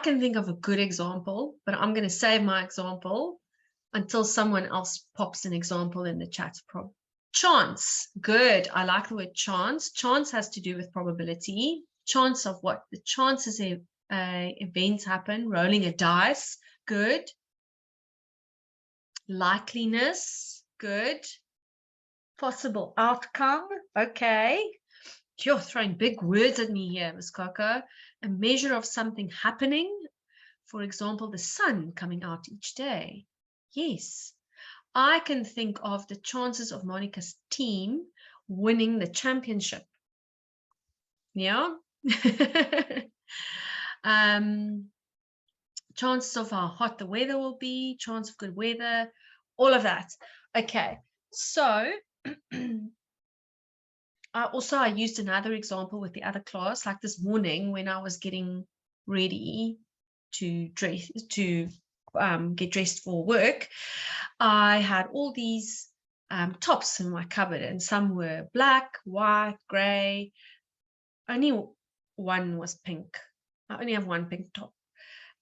can think of a good example, but I'm going to save my example until someone else pops an example in the chat. Chance. Good. I like the word chance. Chance has to do with probability. Chance of what? The chances of events happen. Rolling a dice. Good. Likeliness. Good. Possible outcome. Okay. You're throwing big words at me here, Ms. Coco. A measure of something happening. For example, the sun coming out each day. Yes. I can think of the chances of Monica's team winning the championship. Yeah. Chances of how hot the weather will be, chance of good weather, all of that. Okay. So I used another example with the other class, like this morning when I was getting ready to get dressed for work. I had all these tops in my cupboard, and some were black, white, gray. Only one was pink. I only have one pink top,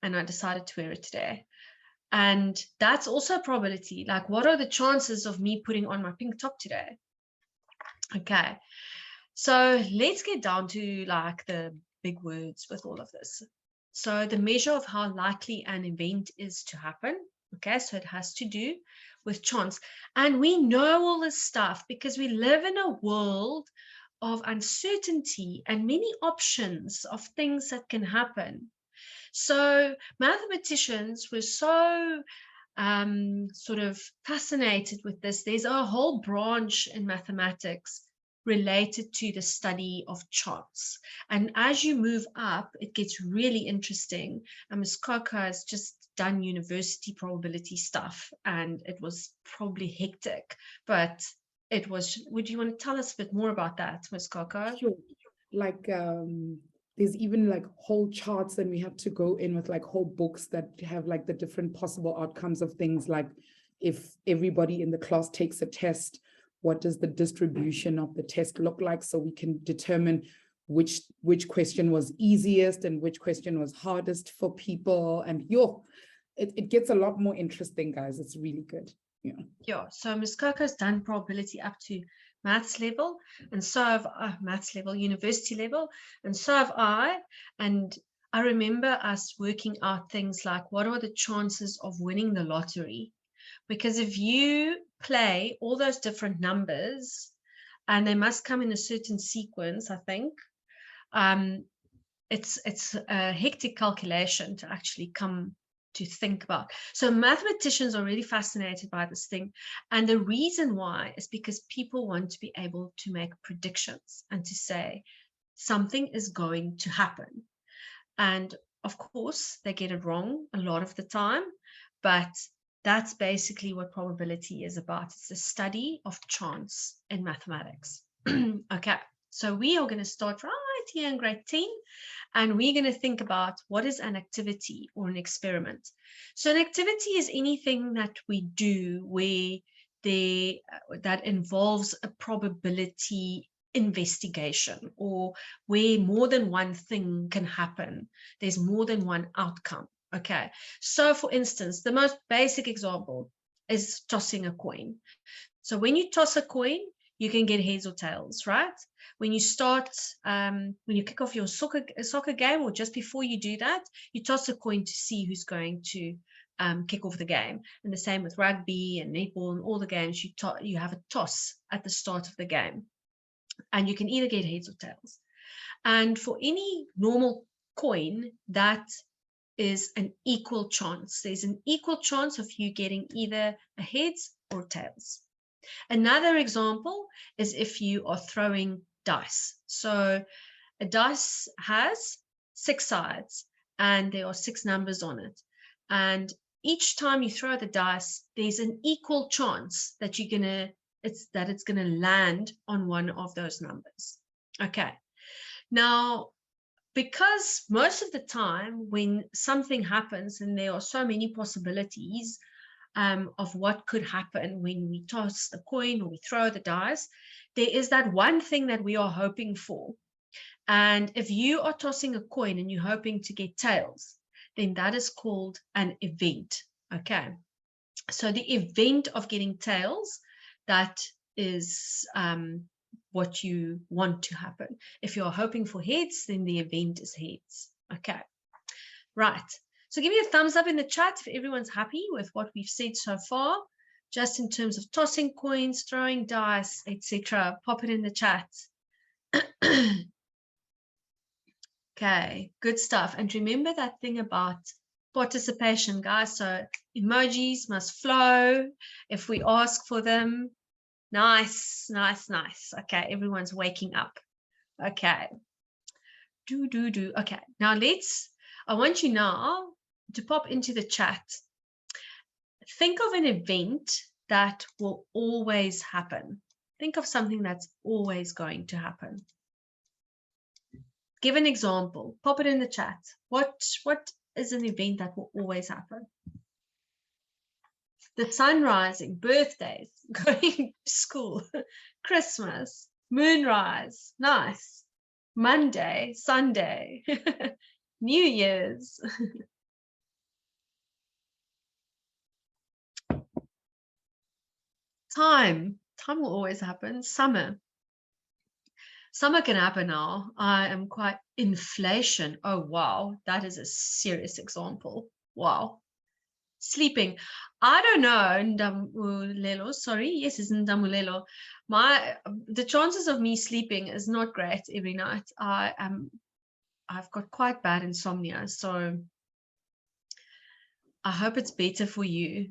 and I decided to wear it today. And that's also a probability. Like, what are the chances of me putting on my pink top today? Okay, so let's get down to like the big words with all of this. So the measure of how likely an event is to happen. Okay, so it has to do with chance. And we know all this stuff because we live in a world of uncertainty and many options of things that can happen. So mathematicians were so sort of fascinated with this. There's a whole branch in mathematics related to the study of chance. And as you move up, it gets really interesting. And Ms. Coco has just done university probability stuff, and it was probably hectic, but it was. Would you want to tell us a bit more about that, Ms. Coco? Sure. Like there's even like whole charts, and we have to go in with like whole books that have like the different possible outcomes of things, like if everybody in the class takes a test, what does the distribution of the test look like, so we can determine which question was easiest and which question was hardest for people. And it gets a lot more interesting, guys. It's really good. Yeah, so Ms. Coco's done probability up to maths level, and so have maths level, university level, and so have I. And I remember us working out things like, what are the chances of winning the lottery? Because if you play all those different numbers, and they must come in a certain sequence, I think, it's a hectic calculation to actually come to think about. So mathematicians are really fascinated by this thing. And the reason why is because people want to be able to make predictions and to say something is going to happen. And of course, they get it wrong a lot of the time, but that's basically what probability is about. It's the study of chance in mathematics. Okay, so we are going to start right here in grade 10, and we're going to think about what is an activity or an experiment. So an activity is anything that we do where that involves a probability investigation, or where more than one thing can happen. There's more than one outcome. Okay, so for instance, the most basic example is tossing a coin. So when you toss a coin, you can get heads or tails, right? When you start, when you kick off your soccer game, or just before you do that, you toss a coin to see who's going to kick off the game. And the same with rugby and netball and all the games, you have a toss at the start of the game. And you can either get heads or tails. And for any normal coin, that is an equal chance. There's an equal chance of you getting either a heads or tails. Another example is if you are throwing dice. So a dice has 6 sides, and there are 6 numbers on it. And each time you throw the dice, there's an equal chance that it's gonna land on one of those numbers. Okay. Now, because most of the time when something happens, and there are so many possibilities of what could happen when we toss the coin or we throw the dice, there is that one thing that we are hoping for. And if you are tossing a coin and you're hoping to get tails, then that is called an event. Okay. So the event of getting tails, that is what you want to happen. If you're hoping for heads, then the event is heads. Okay. Right. So give me a thumbs up in the chat if everyone's happy with what we've said so far, just in terms of tossing coins, throwing dice, etc. Pop it in the chat. Okay, good stuff. And remember that thing about participation, guys. So emojis must flow if we ask for them. Nice, nice, nice. Okay, everyone's waking up. Okay. Do. Okay, now I want you now to pop into the chat. Think of an event that will always happen. Think of something that's always going to happen. Give an example. Pop it in the chat. What is an event that will always happen? The sun rising, birthdays, going to school, Christmas, moonrise, nice, Monday, Sunday, New Year's. Time will always happen. Summer can happen now. I am quite inflation. Oh, wow. That is a serious example. Wow. Sleeping. I don't know, Ndamulelo. Sorry. Yes, it's Ndamulelo. The chances of me sleeping is not great every night. I've got quite bad insomnia. So I hope it's better for you.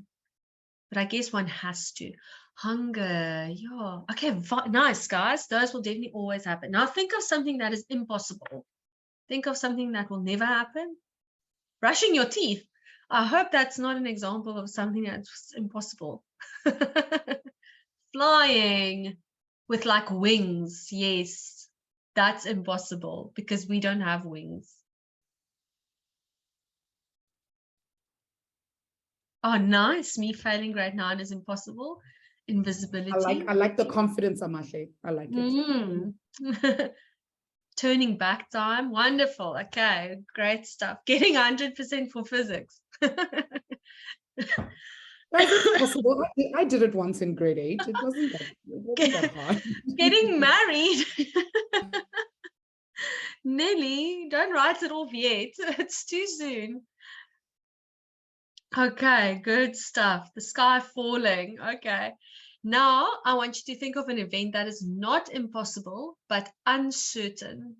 But I guess one has to. Hunger, yeah. Okay, nice, guys. Those will definitely always happen. Now think of something that is impossible. Think of something that will never happen. Brushing your teeth. I hope that's not an example of something that's impossible. Flying with like wings. Yes, that's impossible because we don't have wings. Oh, nice. Me failing grade 9 is impossible. Invisibility. I like the confidence, Amahle. I like it. Turning back time. Wonderful. Okay, great stuff. Getting 100% for physics. That's possible. I did it once in grade 8. It wasn't that hard. Getting married. Nelly, don't write it off yet. It's too soon. Okay, good stuff. The sky falling. Okay. Now I want you to think of an event that is not impossible, but uncertain.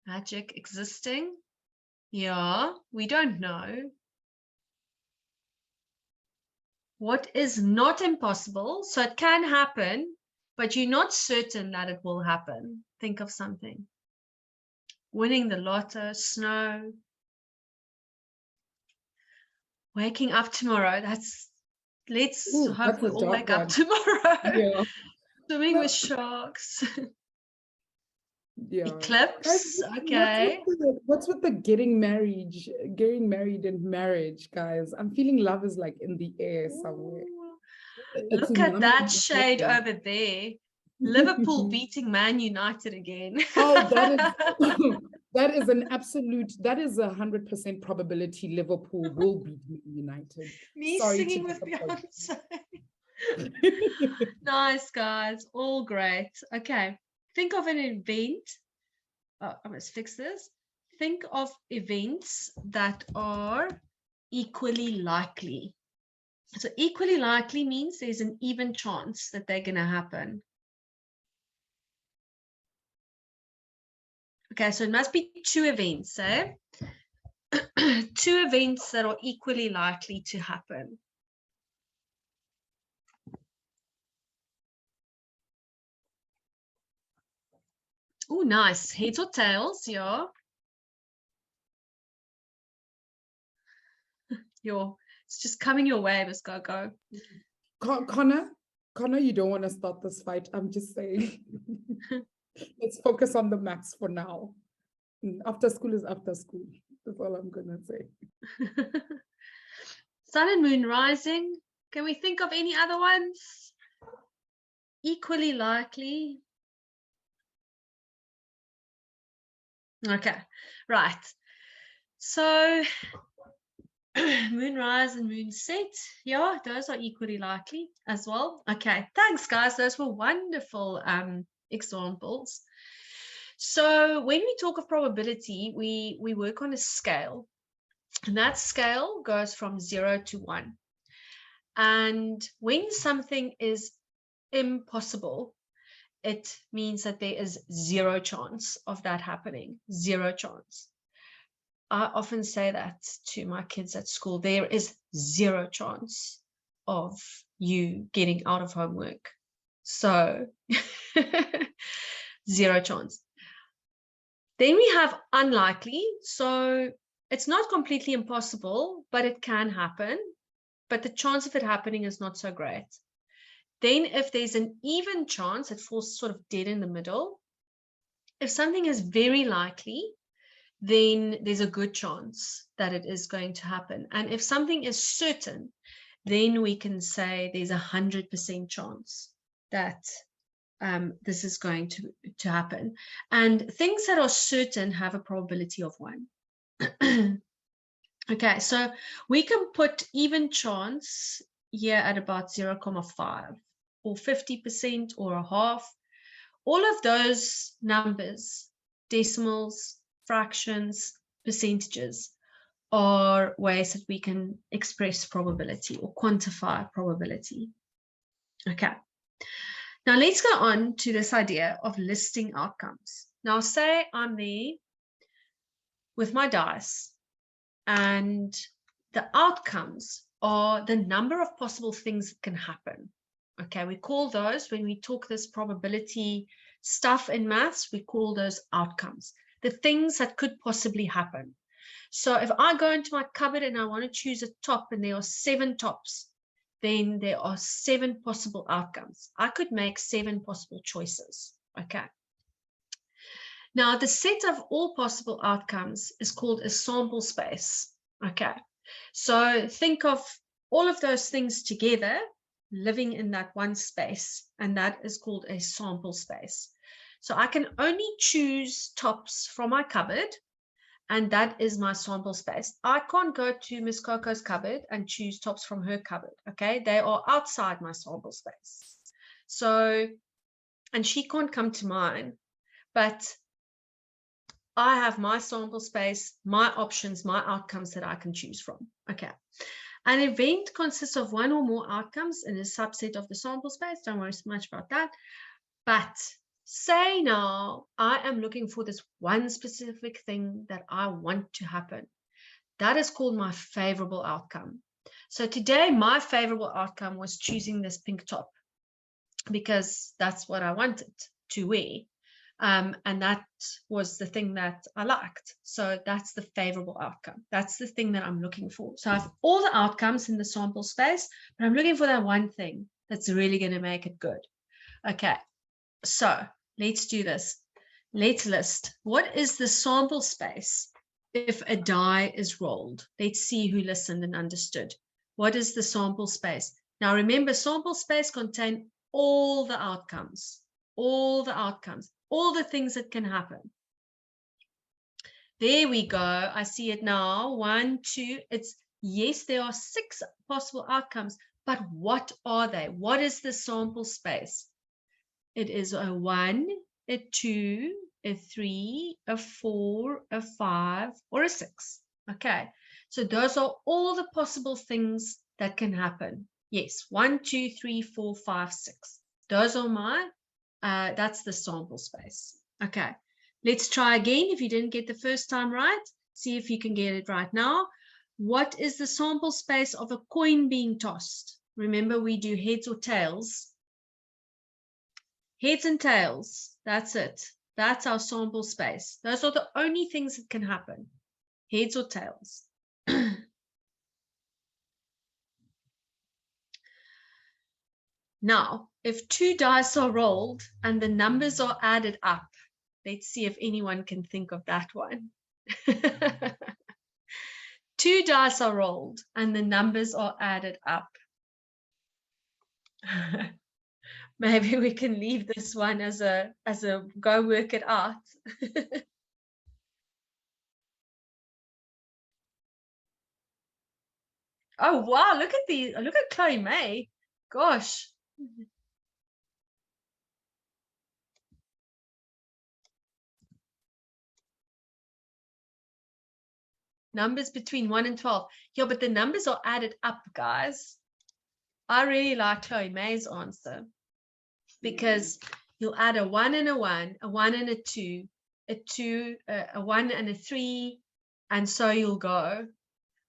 Magic existing. Yeah, we don't know. What is not impossible? So it can happen, but you're not certain that it will happen. Think of something. Winning the lotto, snow. Waking up tomorrow. Let's hope we all wake up tomorrow. Yeah. Swimming with sharks. Yeah. Eclipse. Okay. What's with the getting married and marriage, guys? I'm feeling love is like in the air somewhere. Look at that shade over there. Liverpool beating Man United again. Oh, that is an absolute, that is 100% probability Liverpool will beat Man United. Me singing with Beyonce. Nice, guys. All great. Okay. Think of an event. Oh, I must fix this. Think of events that are equally likely. So equally likely means there's an even chance that they're going to happen. Okay, so it must be 2 events, eh? 2 events that are equally likely to happen. Oh, nice. Heads or tails, yeah. It's just coming your way, Miss Go. Connor, you don't want to start this fight. I'm just saying. Let's focus on the maths for now. After school is after school. That's all I'm going to say. Sun and moon rising. Can we think of any other ones? Equally likely. Okay, right. So moonrise and moonset, yeah, those are equally likely as well. Okay, thanks guys, those were wonderful examples. So when we talk of probability, we work on a scale, and that scale goes from 0 to 1. And when something is impossible, it means that there is zero chance of that happening. Zero chance. I often say that to my kids at school. There is zero chance of you getting out of homework. So zero chance. Then we have unlikely. So it's not completely impossible, but it can happen. But the chance of it happening is not so great. Then if there's an even chance, it falls sort of dead in the middle. If something is very likely, then there's a good chance that it is going to happen. And if something is certain, then we can say there's 100% chance that this is going to happen. And things that are certain have a probability of 1. Okay, so we can put even chance here at about 0.5 or 50% or a half. All of those numbers, decimals, fractions, percentages, are ways that we can express probability or quantify probability. Okay. Now let's go on to this idea of listing outcomes. Now say I'm there with my dice, and the outcomes are the number of possible things that can happen. Okay, we call those, when we talk this probability stuff in maths, we call those outcomes, the things that could possibly happen. So if I go into my cupboard and I want to choose a top and there are 7 tops, then there are 7 possible outcomes. I could make 7 possible choices. Okay. Now, the set of all possible outcomes is called a sample space. Okay. So think of all of those things together living in that one space, and that is called a sample space. So I can only choose tops from my cupboard, and that is my sample space. I can't go to Miss Coco's cupboard and choose tops from her cupboard. Okay, they are outside my sample space. So, and she can't come to mine, but I have my sample space, my options, my outcomes that I can choose from. Okay. An event consists of one or more outcomes in a subset of the sample space. Don't worry so much about that. But say now I am looking for this one specific thing that I want to happen. That is called my favorable outcome. So today, my favorable outcome was choosing this pink top because that's what I wanted to wear. And that was the thing that I liked. So that's the favorable outcome. That's the thing that I'm looking for. So I have all the outcomes in the sample space, but I'm looking for that one thing that's really going to make it good. Okay, so let's do this. Let's list what is the sample space if a die is rolled. Let's see who listened and understood. What is the sample space? Now remember, sample space contains all the outcomes, all the things that can happen. There we go. I see it now. 1, 2. It's yes, there are 6 possible outcomes, but what are they? What is the sample space? It is a 1, a 2, a 3, a 4, a 5, or a 6. Okay, so those are all the possible things that can happen. Yes, 1, 2, 3, 4, 5, 6. Those are my, that's the sample space. Okay, let's try again. If you didn't get the first time right, see if you can get it right now. What is the sample space of a coin being tossed? Remember, we do heads or tails. Heads and tails, that's it. That's our sample space. Those are the only things that can happen. Heads or tails. Now, if 2 dice are rolled and the numbers are added up, let's see if anyone can think of that one. 2 dice are rolled and the numbers are added up. Maybe we can leave this one as a go work it out. Oh, wow. Look at Chloe May. Gosh. Numbers between 1 and 12. Yeah, but the numbers are added up, guys. I really like Chloe May's answer because you'll add a 1 and a 1, a 1 and a 2, a 2, a 1 and a 3, and so you'll go.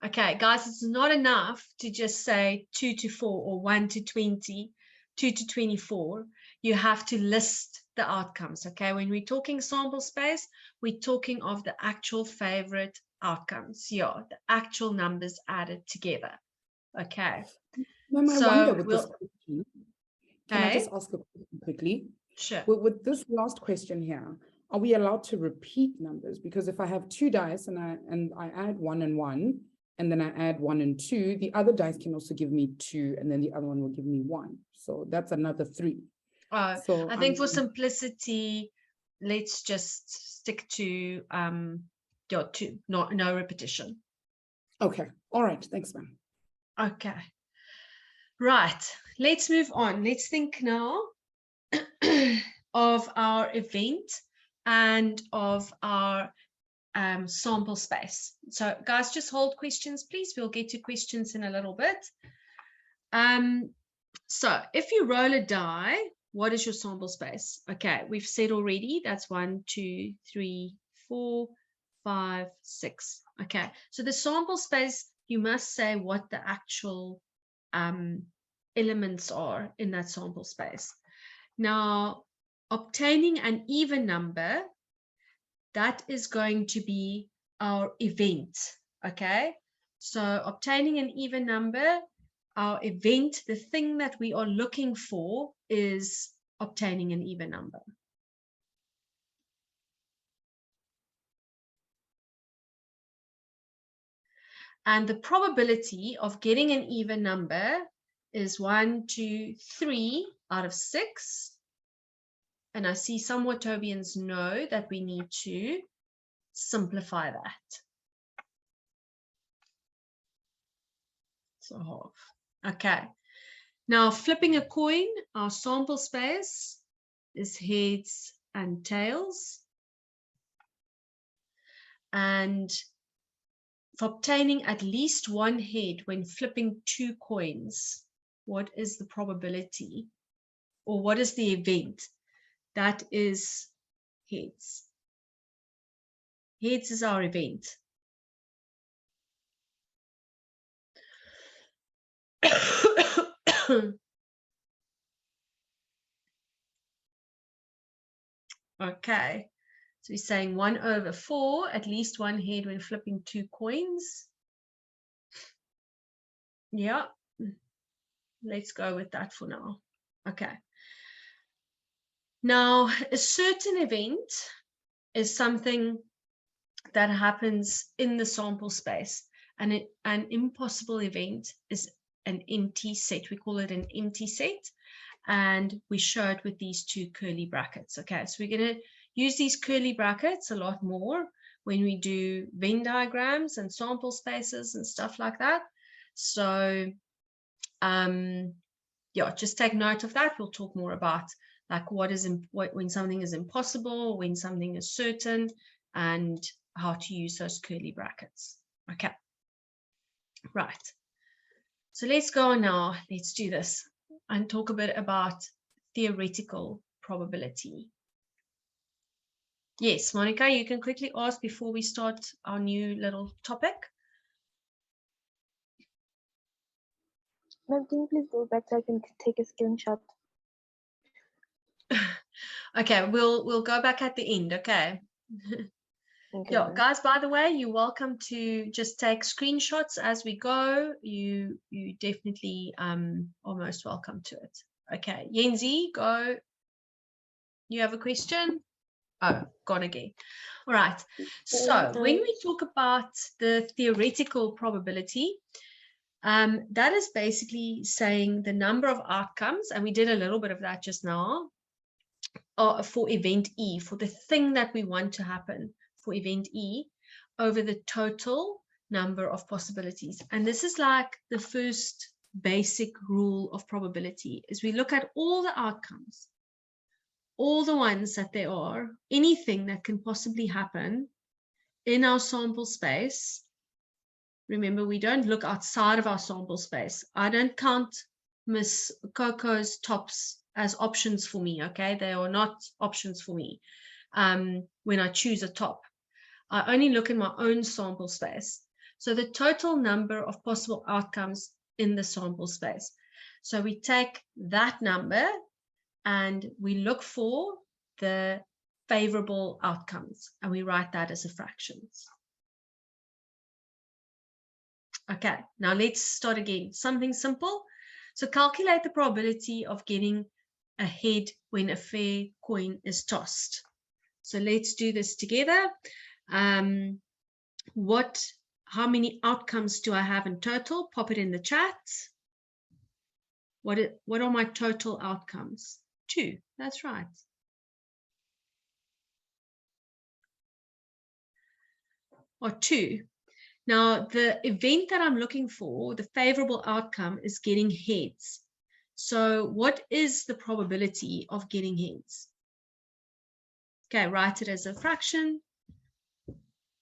Okay, guys, it's not enough to just say 2 to 4 or 1 to 20, 2 to 24. You have to list the outcomes, okay? When we're talking sample space, we're talking of the actual favorite outcomes. Yeah, the actual numbers added together, okay? Ma'am, I wonder with this question, can I just ask a question quickly? Sure. With this last question here, are we allowed to repeat numbers? Because if I have 2 dice and I add 1 and 1, and then I add 1 and 2, the other dice can also give me 2, and then the other one will give me 1. So that's another 3. So I think for simplicity, let's just stick to 2, no repetition. Okay. All right. Thanks, ma'am. Okay. Right. Let's move on. Let's think now of our event and of our sample space. So guys, just hold questions, please. We'll get to questions in a little bit. So if you roll a die, what is your sample space? Okay, we've said already that's 1, 2, 3, 4, 5, 6. Okay, so the sample space, you must say what the actual elements are in that sample space. Now, obtaining an even number, that is going to be our event. Okay, so obtaining an even number, our event, the thing that we are looking for is obtaining an even number. And the probability of getting an even number is 1, 2, 3 out of 6. And I see some Watobians know that we need to simplify that. So half. Okay. Now, flipping a coin, our sample space is heads and tails. And for obtaining at least one head when flipping 2 coins, what is the probability? Or what is the event? That is heads. Heads is our event. Okay, so we're saying 1 over 4, at least one head when flipping 2 coins. Yeah, let's go with that for now. Okay. Now, a certain event is something that happens in the sample space, and an impossible event is an empty set. We call it an empty set, and we show it with these 2 curly brackets. Okay, so we're going to use these curly brackets a lot more when we do Venn diagrams and sample spaces and stuff like that. So yeah, just take note of that. We'll talk more about like when something is impossible, when something is certain, and how to use those curly brackets. Okay, right. So let's go on now. Let's do this and talk a bit about theoretical probability. Yes, Monica, you can quickly ask before we start our new little topic. Ma'am, can you please go back so I can take a screenshot? Okay, we'll go back at the end. Okay. Okay, yeah, guys, by the way, you're welcome to just take screenshots as we go. You definitely are most welcome to it. Okay, Yenzi, go. You have a question? Oh, gone again. All right. So when we talk about the theoretical probability, that is basically saying the number of outcomes, and we did a little bit of that just now, for event E, for the thing that we want to happen for event E, over the total number of possibilities. And this is like the first basic rule of probability, is we look at all the outcomes, all the ones that there are, anything that can possibly happen in our sample space. Remember, we don't look outside of our sample space. I don't count Miss Coco's tops as options for me, okay? They are not options for me when I choose a top. I only look in my own sample space. So the total number of possible outcomes in the sample space. So we take that number and we look for the favorable outcomes, and we write that as a fractions. Okay, now let's start again. Something simple. So calculate the probability of getting a head when a fair coin is tossed. So let's do this together. How many outcomes do I have in total? Pop it in the chat. What are my total outcomes? 2. That's right. Or 2. Now, the event that I'm looking for, the favorable outcome, is getting heads. So what is the probability of getting heads? Okay, write it as a fraction,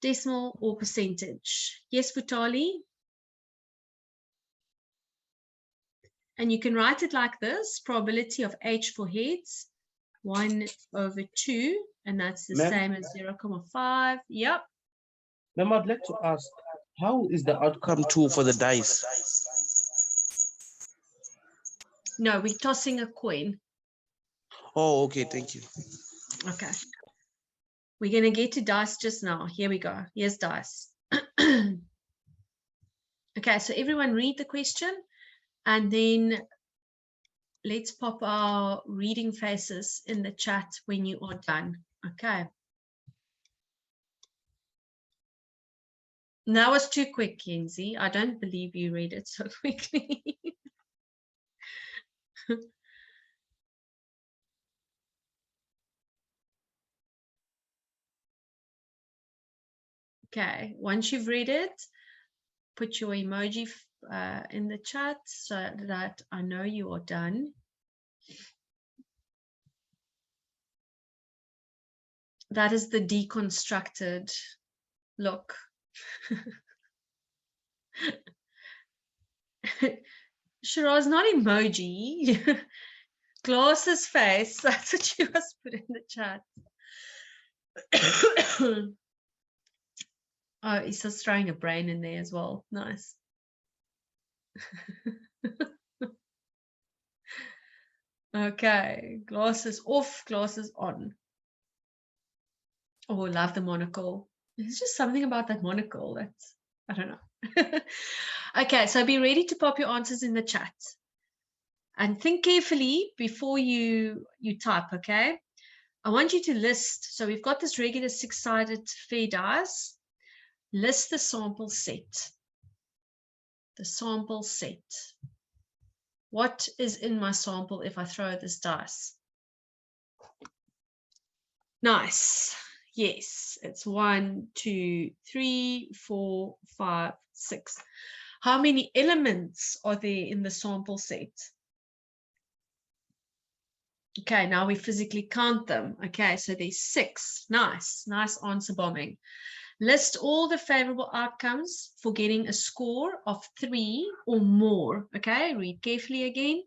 decimal, or percentage. Yes, Vitali? And you can write it like this: probability of H for heads, 1/2, and that's the same as 0.5. Yep. Ma'am, I'd like to ask, how is the outcome 2 for the dice? No, we're tossing a coin. Oh, okay, thank you. Okay. We're going to get to dice just now. Here we go. Here's dice. Okay, so everyone read the question, and then let's pop our reading faces in the chat when you are done. Okay. That was too quick, Kenzie. I don't believe you read it so quickly. Okay, once you've read it, put your emoji in the chat so that I know you are done. That is the deconstructed look. Shiraz, not emoji. Glasses face. That's what she was put in the chat. Oh, he's just throwing a brain in there as well. Nice. Okay, glasses off, glasses on. Oh, love the monocle. There's just something about that monocle that's, I don't know. Okay, so be ready to pop your answers in the chat. And think carefully before you type, okay? I want you to list, so we've got this regular 6-sided fair dice. List the sample set. The sample set. What is in my sample if I throw this dice? Nice. Yes, it's 1, 2, 3, 4, 5, 6. How many elements are there in the sample set? Okay, now we physically count them. Okay, so there's 6. Nice, nice answer bombing. List all the favorable outcomes for getting a score of 3 or more. Okay, read carefully again.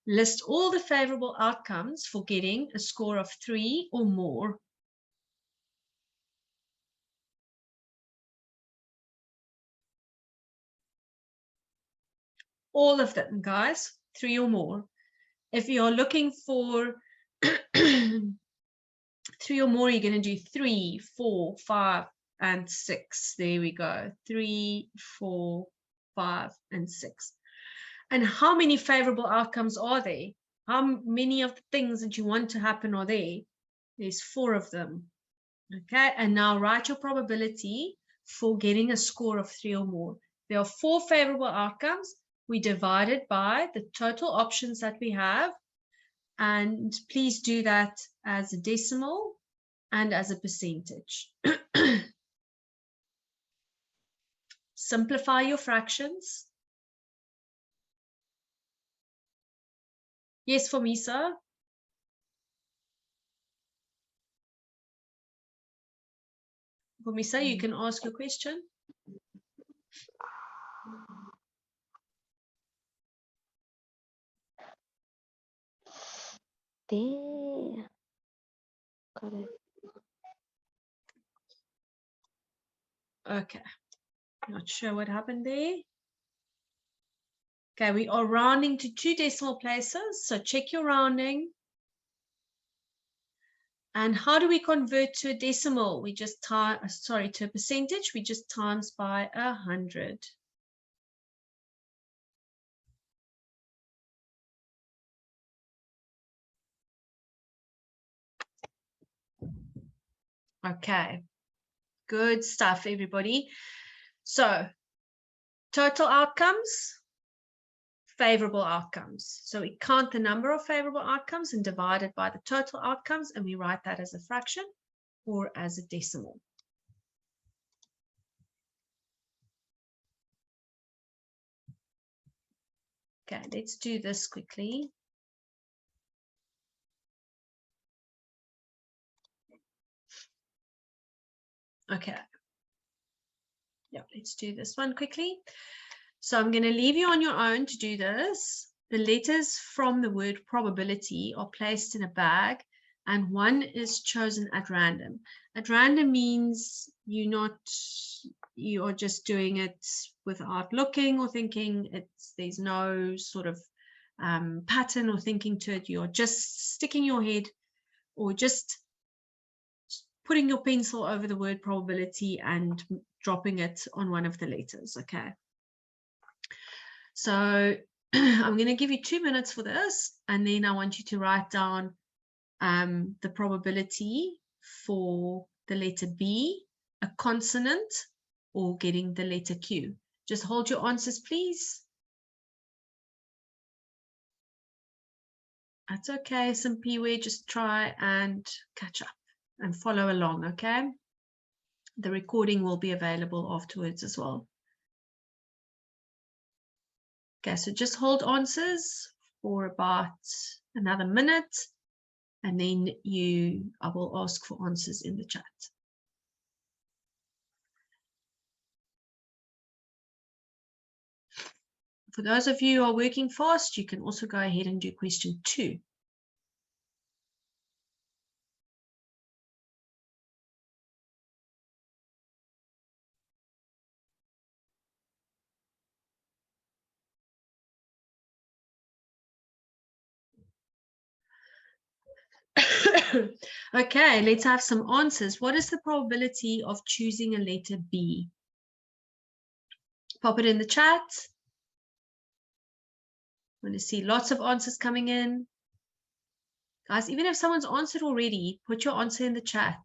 List all the favorable outcomes for getting a score of 3 or more. All of them, guys, 3 or more. If you're looking for 3 or more, you're going to do 3, 4, 5, and 6. There we go. 3, 4, 5, and 6. And how many favorable outcomes are there? How many of the things that you want to happen are there? There's 4 of them. Okay, and now write your probability for getting a score of 3 or more. There are 4 favorable outcomes. We divide it by the total options that we have. And please do that as a decimal and as a percentage. Simplify your fractions. Yes, for me, sir. For me, sir, you can ask your question. Damn. Got it. Okay. Not sure what happened there. Okay, we are rounding to 2 decimal places. So check your rounding. And how do we convert to a decimal? We just to a percentage. We just times by 100. Okay, good stuff, everybody. So total outcomes, favorable outcomes. So we count the number of favorable outcomes and divide it by the total outcomes, and we write that as a fraction or as a decimal. Okay, let's do this quickly. Okay. Yeah, let's do this one quickly. So I'm going to leave you on your own to do this. The letters from the word probability are placed in a bag, and one is chosen at random. At random means you are just doing it without looking or thinking. There's no sort of pattern or thinking to it. You're just sticking your head or just putting your pencil over the word probability and dropping it on one of the letters. Okay. So I'm going to give you 2 minutes for this, and then I want you to write down the probability for the letter B, a consonant, or getting the letter Q. Just hold your answers, please. That's okay, some P-word, just try and catch up and follow along, okay? The recording will be available afterwards as well. Okay, so just hold answers for about another minute, and then I will ask for answers in the chat. For those of you who are working fast, you can also go ahead and do question 2. Okay, let's have some answers. What is the probability of choosing a letter B? Pop it in the chat. I want to see lots of answers coming in. Guys, even if someone's answered already, put your answer in the chat.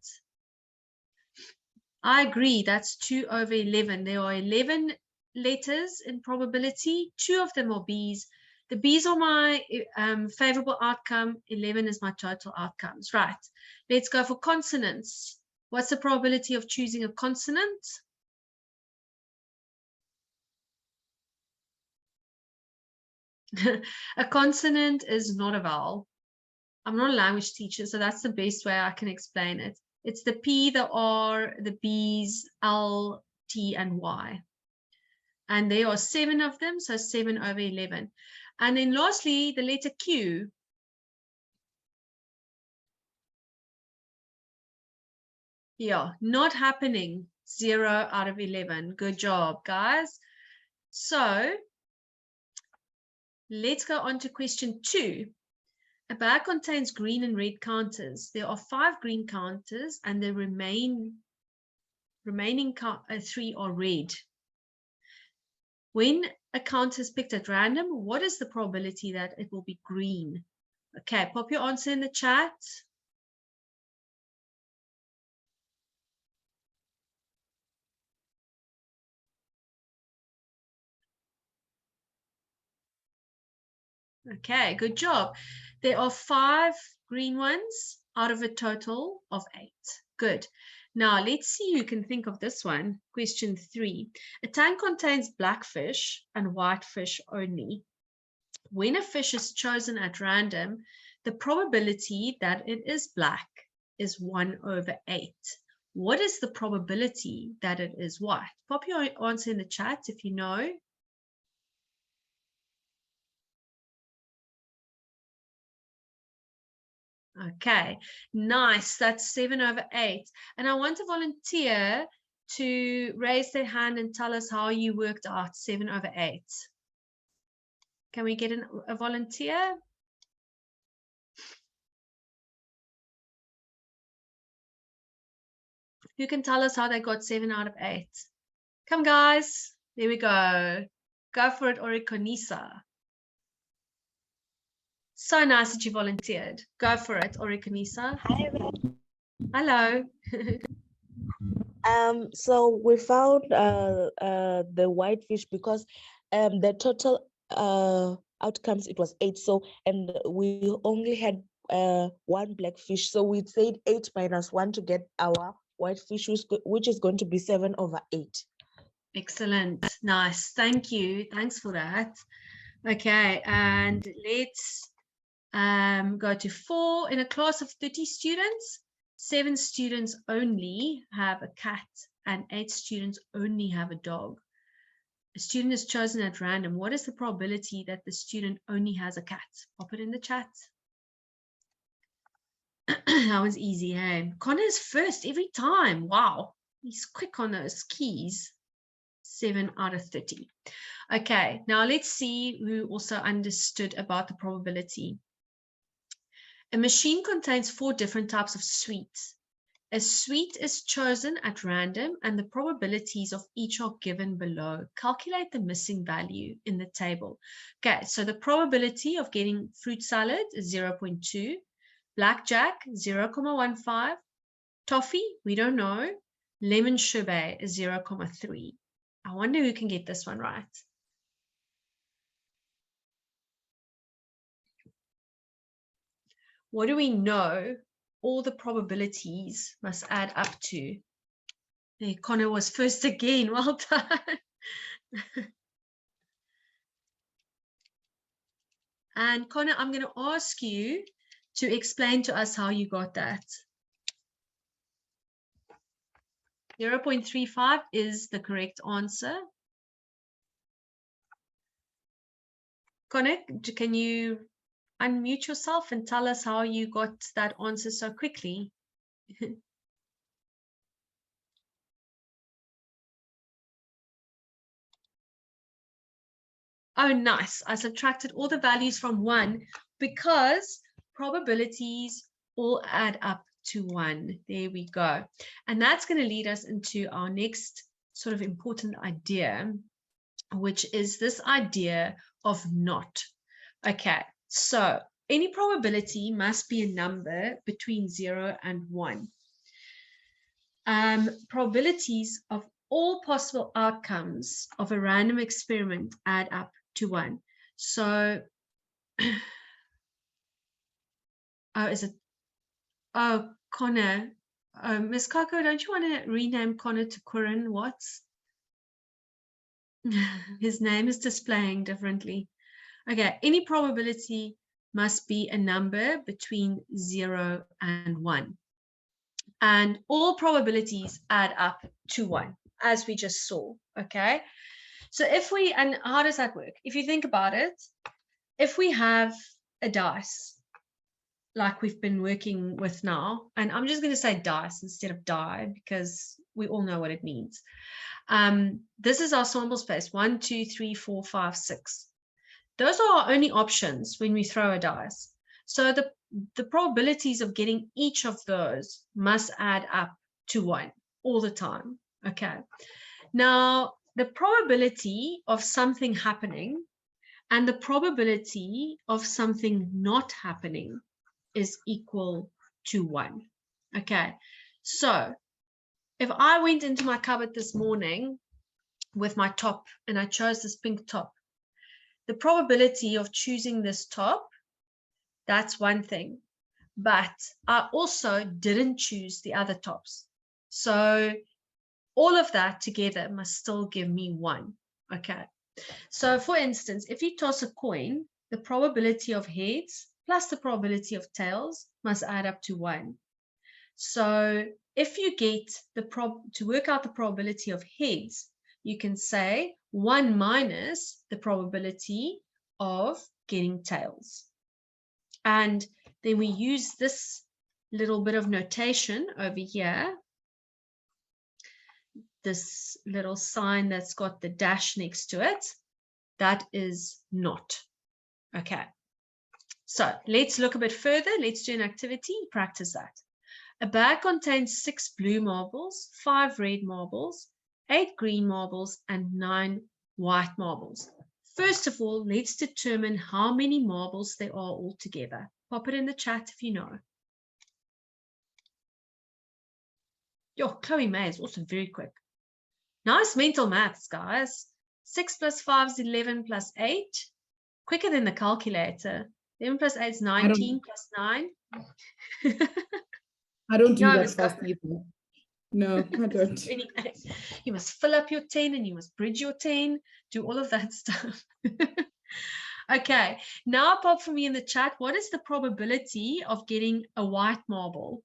I agree, that's 2 over 11. There are 11 letters in probability. 2 of them are B's. The B's are my favorable outcome. 11 is my total outcomes. Right, let's go for consonants. What's the probability of choosing a consonant? A consonant is not a vowel. I'm not a language teacher, so that's the best way I can explain it. It's the P, the R, the B's, L, T, and Y. And there are 7 of them, so 7 over 11. And then lastly, the letter Q. Yeah, not happening. 0 out of 11. Good job, guys. So let's go on to question 2. A bag contains green and red counters. There are 5 green counters, and the remaining 3 are red. When a counter is picked at random, what is the probability that it will be green? Okay, pop your answer in the chat. Okay, good job. There are 5 green ones out of a total of 8. Good. Now, let's see who can think of this one. Question 3. A tank contains black fish and white fish only. When a fish is chosen at random, the probability that it is black is 1/8. What is the probability that it is white? Pop your answer in the chat if you know. Okay, nice. That's 7/8. And I want a volunteer to raise their hand and tell us how you worked out 7/8. Can we get a volunteer? Who can tell us how they got 7/8? Come, guys. There we go. Go for it, Orikonisa. So nice that you volunteered. Go for it, Orikonisa. Hi. Hello. So we found the whitefish because the total outcomes, it was 8. So, and we only had one black fish. So we said 8 minus 1 to get our whitefish, which is going to be 7/8. Excellent. Nice. Thank you. Thanks for that. Okay, and let's go to 4. In a class of 30 students, 7 students only have a cat and 8 students only have a dog. A student is chosen at random. What is the probability that the student only has a cat? Pop it in the chat. That was easy, hey? Connor's first every time. Wow, he's quick on those keys. 7/30. Okay, now let's see who also understood about the probability. A machine contains 4 different types of sweets. A sweet is chosen at random and the probabilities of each are given below. Calculate the missing value in the table. Okay, so the probability of getting fruit salad is 0.2, blackjack 0.15, toffee, we don't know, lemon sherbet is 0.3. I wonder who can get this one right. What do we know all the probabilities must add up to? There, Connor was first again. Well done. And Connor, I'm going to ask you to explain to us how you got that. 0.35 is the correct answer. Connor, can you unmute yourself and tell us how you got that answer so quickly? Oh, nice. I subtracted all the values from 1 because probabilities all add up to 1. There we go. And that's going to lead us into our next sort of important idea, which is this idea of not. Okay, so any probability must be a number between 0 and 1. Probabilities of all possible outcomes of a random experiment add up to 1. So, oh, is it? Oh, Connor. Miss Coco, don't you want to rename Connor to Corin Watts? His name is displaying differently. Okay, any probability must be a number between 0 and 1. And all probabilities add up to 1, as we just saw, okay? So if we, and how does that work? If you think about it, if we have a dice, like we've been working with now, and I'm just going to say dice instead of die, because we all know what it means. This is our sample space, 1, 2, 3, 4, 5, 6. Those are our only options when we throw a dice. So the probabilities of getting each of those must add up to 1 all the time. Okay. Now, the probability of something happening and the probability of something not happening is equal to 1. Okay. So if I went into my cupboard this morning with my top and I chose this pink top, the probability of choosing this top, that's one thing. But I also didn't choose the other tops. So all of that together must still give me 1. Okay. So for instance, if you toss a coin, the probability of heads plus the probability of tails must add up to 1. So if you get to work out the probability of heads, you can say 1 minus the probability of getting tails. And then we use this little bit of notation over here, this little sign that's got the dash next to it. That is not. Okay. So let's look a bit further. Let's do an activity, practice that. A bag contains 6 blue marbles, 5 red marbles, 8 green marbles, and 9 white marbles. First of all, let's determine how many marbles there are altogether. Pop it in the chat if you know. Yo, Chloe May is also very quick. Nice mental maths, guys. 6 plus 5 is 11 plus 8. Quicker than the calculator. 11 plus 8 is 19 plus 9. I don't do No, that fast either. No, I don't. 28. You must fill up your 10 and you must bridge your 10. Do all of that stuff. Okay, now pop for me in the chat. What is the probability of getting a white marble?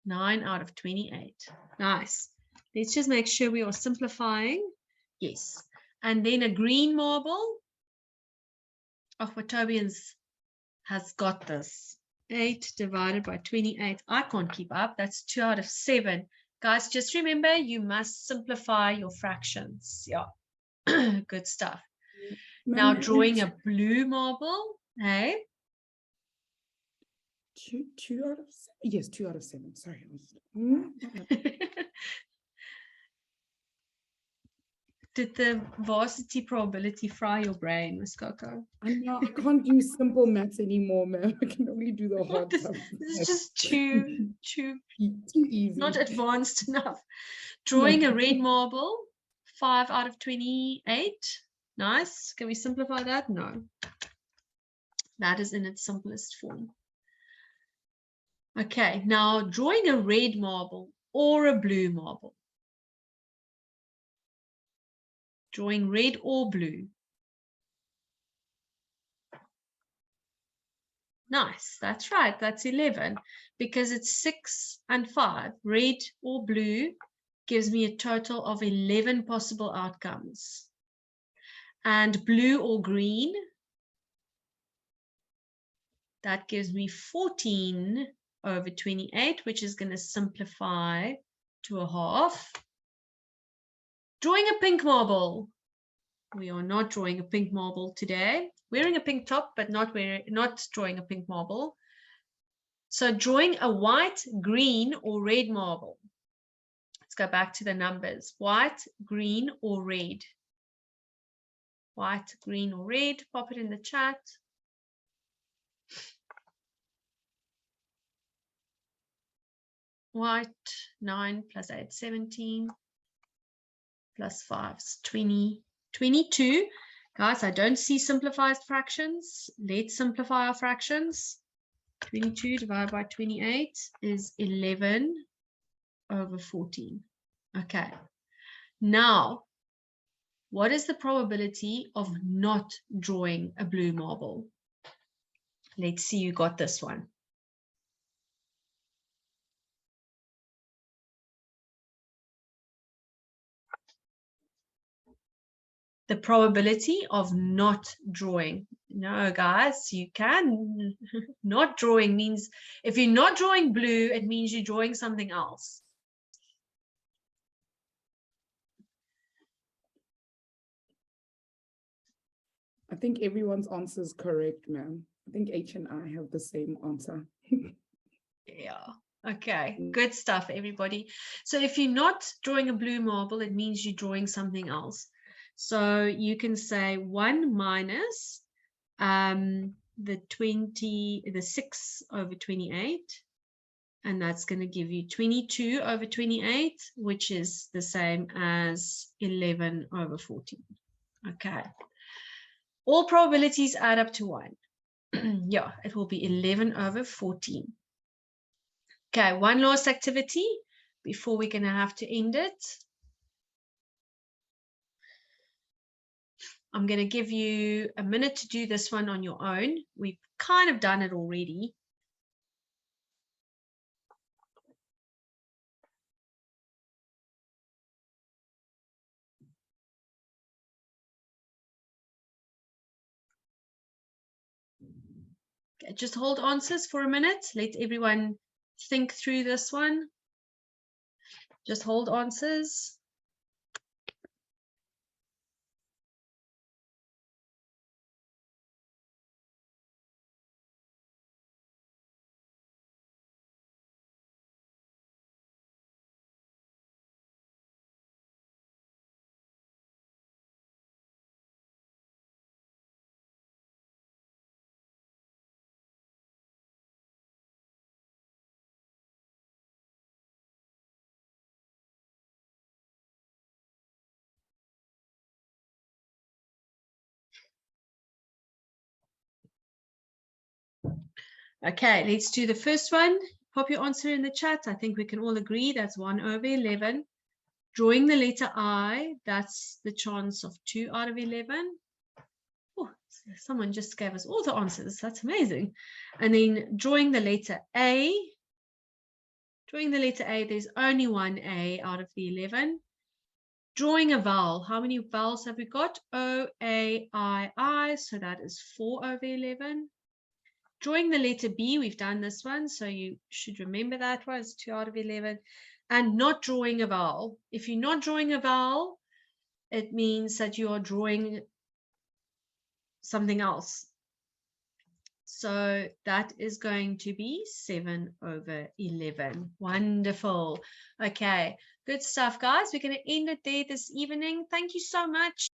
9 out of 28. Nice. Let's just make sure we are simplifying. Yes. And then a green marble. Oh, Watobe has got this. 8 divided by 28. I can't keep up. That's 2 out of 7. Guys, just remember, you must simplify your fractions. Yeah. Good stuff. Now drawing a blue marble. Hey? 2 out of 7. Yes, 2 out of 7. Sorry. Did the varsity probability fry your brain, Miss Coco? I know I can't do simple maths anymore, man. I can only do the hard stuff. This is just too easy. not advanced enough. Drawing a red marble, 5 out of 28. Nice. Can we simplify that? No. That is in its simplest form. Okay, now drawing a red marble or a blue marble. Drawing red or blue. Nice, that's right, that's 11. Because it's 6 and 5, red or blue gives me a total of 11 possible outcomes. And blue or green, that gives me 14 over 28, which is going to simplify to a half. Drawing a pink marble. We are not drawing a pink marble today. Wearing a pink top, but not drawing a pink marble. So drawing a white, green, or red marble. Let's go back to the numbers. White, green, or red. White, green, or red. Pop it in the chat. White, 9 plus 8, 17. Plus 5 is 20. 22. Guys, I don't see simplified fractions. Let's simplify our fractions. 22 divided by 28 is 11 over 14. Okay. Now, what is the probability of not drawing a blue marble? Let's see you got this one. The probability of not drawing. No, guys, you can. Not drawing means, if you're not drawing blue, it means you're drawing something else. I think everyone's answer is correct, ma'am. I think H and I have the same answer. Yeah. Okay. Good stuff, everybody. So if you're not drawing a blue marble, it means you're drawing something else. So you can say 1 minus the 6 over 28, and that's going to give you 22 over 28, which is the same as 11 over 14. Okay. All probabilities add up to 1. Yeah, it will be 11 over 14. Okay, one last activity before we're going to have to end it. I'm going to give you a minute to do this one on your own. We've kind of done it already. Okay, just hold answers for a minute. Let everyone think through this one. Just hold answers. Okay, let's do the first one. Pop your answer in the chat. I think we can all agree that's 1/11. Drawing the letter I, that's the chance of 2/11. Oh, someone just gave us all the answers. That's amazing. And then drawing the letter A. Drawing the letter A, there's only one A out of the 11. Drawing a vowel. How many vowels have we got? O, A, I. So that is 4/11. Drawing the letter B, we've done this one, so you should remember that one. It's 2/11. And not drawing a vowel. If you're not drawing a vowel, it means that you are drawing something else. So that is going to be 7/11. Wonderful. Okay, good stuff, guys. We're going to end it there this evening. Thank you so much.